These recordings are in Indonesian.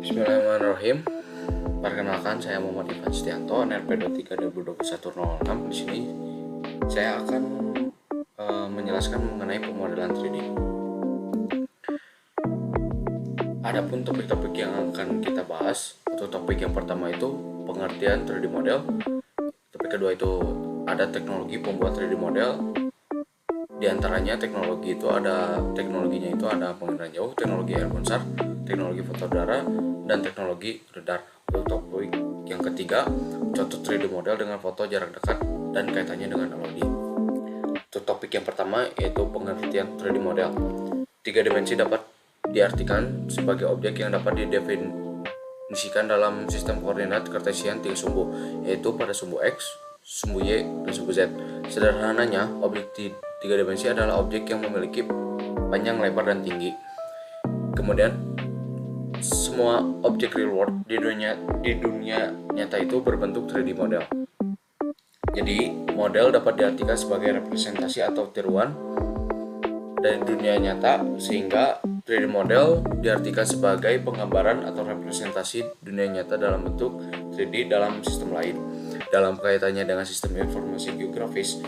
Bismillahirrahmanirrahim. Perkenalkan, saya Muhammad Ivan Setianto, NRP 23 2021-06. Di sini saya akan menjelaskan mengenai pemodelan 3D. Adapun topik-topik yang akan kita bahas, untuk topik yang pertama itu pengertian 3D model. Topik kedua itu ada teknologi pembuat 3D model. Di antaranya teknologinya itu ada penginderaan jauh, teknologi airborne SAR, teknologi foto udara, dan teknologi radar. Untuk topik yang ketiga, contoh 3D model dengan foto jarak dekat dan kaitannya dengan LOD. Untuk topik yang pertama yaitu pengertian 3D model. 3 dimensi dapat diartikan sebagai objek yang dapat didefinisikan dalam sistem koordinat kartesian 3 sumbu, yaitu pada sumbu X, sumbu Y, dan sumbu Z. Sederhananya, objek 3 dimensi adalah objek yang memiliki panjang, lebar, dan tinggi. Kemudian, semua objek real world di dunia nyata itu berbentuk 3D model. Jadi, model dapat diartikan sebagai representasi atau tiruan dari dunia nyata, sehingga 3D model diartikan sebagai penggambaran atau representasi dunia nyata dalam bentuk 3D dalam sistem lain. Dalam kaitannya dengan sistem informasi geografis,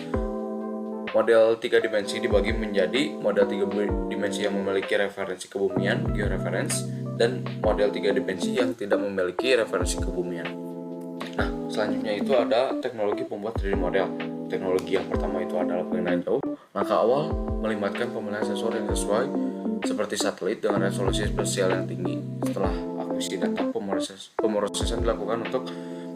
model 3 dimensi dibagi menjadi model 3 dimensi yang memiliki referensi kebumian, georeference, dan model 3 dimensi yang tidak memiliki referensi kebumian. Nah, selanjutnya itu ada teknologi pembuat 3D model. Teknologi yang pertama itu adalah penginderaan jauh. Langkah awal melibatkan pemilihan sensor yang sesuai seperti satelit dengan resolusi spesial yang tinggi. Setelah akuisisi data, pemrosesan dilakukan untuk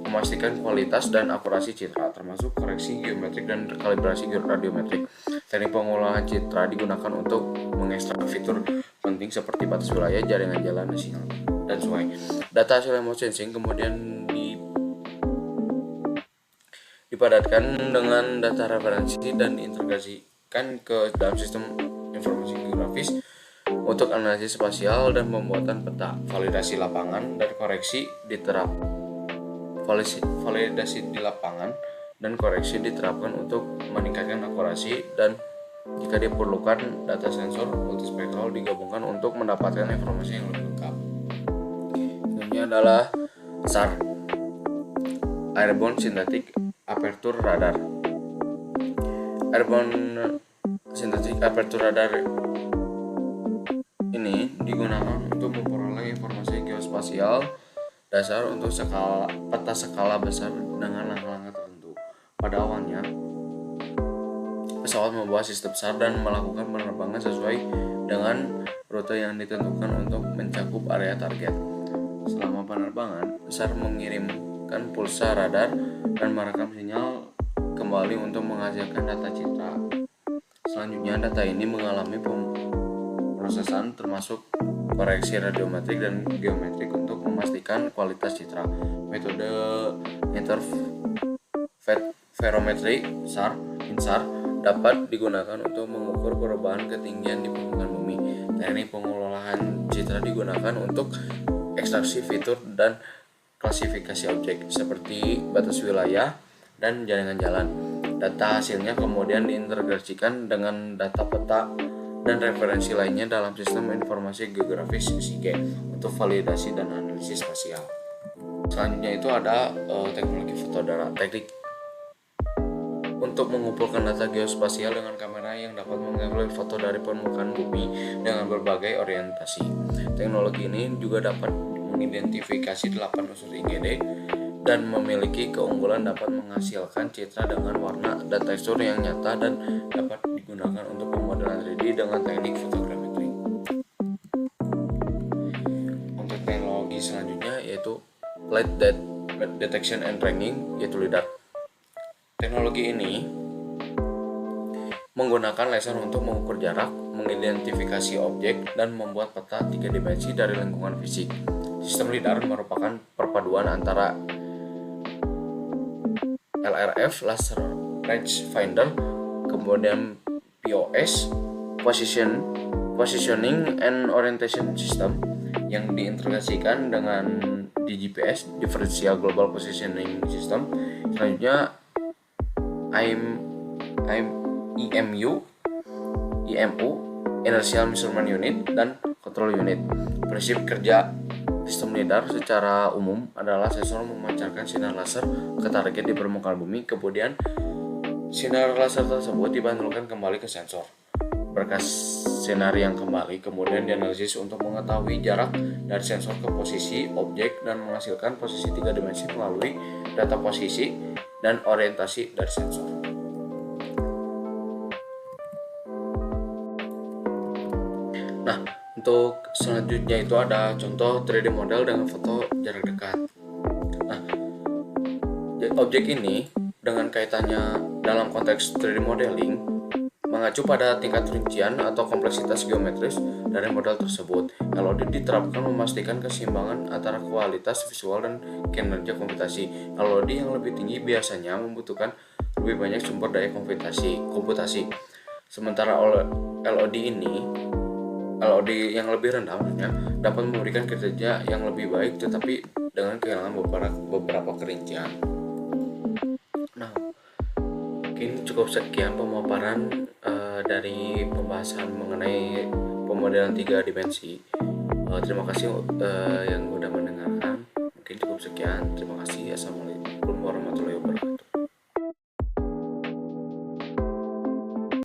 memastikan kualitas dan akurasi citra, termasuk koreksi geometrik dan kalibrasi radiometrik. Teknik pengolahan citra digunakan untuk mengekstrak fitur penting seperti batas wilayah, jaringan jalan, sinyal, dan sungai. Data hasil remote sensing kemudian dipadatkan dengan data referensi dan diintegrasikan ke dalam sistem informasi geografis untuk analisis spasial dan pembuatan peta. Validasi lapangan dan koreksi diterapkan untuk meningkatkan akurasi, dan jika diperlukan data sensor multispektral digabungkan untuk mendapatkan informasi yang lebih lengkap. Ini adalah SAR, Airborne Synthetic Aperture Radar. Airborne Synthetic Aperture Radar ini digunakan untuk memperoleh informasi geospasial dasar untuk peta skala besar dengan langkah-langkah tertentu. Pada awalnya, pesawat membawa sistem SAR dan melakukan penerbangan sesuai dengan rute yang ditentukan untuk mencakup area target. Selama penerbangan, SAR mengirimkan pulsa radar dan merekam sinyal kembali untuk menghasilkan data citra. Selanjutnya, data ini mengalami pemrosesan termasuk koreksi radiometrik dan geometrik untuk memastikan kualitas citra. Metode interferometri SAR dapat digunakan untuk mengukur perubahan ketinggian di permukaan bumi. Teknik pengolahan citra digunakan untuk ekstraksi fitur dan klasifikasi objek seperti batas wilayah dan jaringan jalan. Data hasilnya kemudian diintegrasikan dengan data peta dan referensi lainnya dalam sistem informasi geografis SIGE untuk validasi dan analisis spasial. Selanjutnya itu ada teknologi foto udara. Teknik untuk mengumpulkan data geospasial dengan kamera yang dapat mengambil foto dari permukaan bumi dengan berbagai orientasi. Teknologi ini juga dapat mengidentifikasi 8 unsur IGD dan memiliki keunggulan dapat menghasilkan citra dengan warna dan tekstur yang nyata dan dapat digunakan untuk pemodelan 3D dengan teknik fotogrametri. Untuk teknologi selanjutnya yaitu Light Detection and Tracking, yaitu LiDAR. Teknologi ini menggunakan laser untuk mengukur jarak, mengidentifikasi objek, dan membuat peta 3 dimensi dari lingkungan fisik. Sistem LiDAR merupakan perpaduan antara LRF, Laser Range Finder, kemudian POS, Positioning and Orientation System, yang diintegrasikan dengan DGPS, Differential Global Positioning System. Selanjutnya IMU, Inertial Measurement Unit, dan Control Unit. Prinsip kerja Sistem lidar secara umum adalah sensor memancarkan sinar laser ke target di permukaan bumi, kemudian sinar laser tersebut dipantulkan kembali ke sensor. Berkas sinar yang kembali kemudian dianalisis untuk mengetahui jarak dari sensor ke posisi objek dan menghasilkan posisi 3 dimensi melalui data posisi dan orientasi dari sensor. Nah, untuk selanjutnya itu ada contoh 3D model dengan foto jarak dekat. Nah, objek ini dengan kaitannya dalam konteks 3D modeling mengacu pada tingkat rincian atau kompleksitas geometris dari model tersebut. LOD diterapkan memastikan keseimbangan antara kualitas visual dan kinerja komputasi. LOD yang lebih tinggi biasanya membutuhkan lebih banyak sumber daya komputasi. Sementara LOD yang lebih rendah dapat memberikan kinerja yang lebih baik tetapi dengan kehilangan beberapa kerincian. Nah, mungkin cukup sekian pemaparan dari pembahasan mengenai pemodelan 3 dimensi. Terima kasih yang sudah mendengarkan. Mungkin cukup sekian. Terima kasih. Assalamualaikum warahmatullahi wabarakatuh.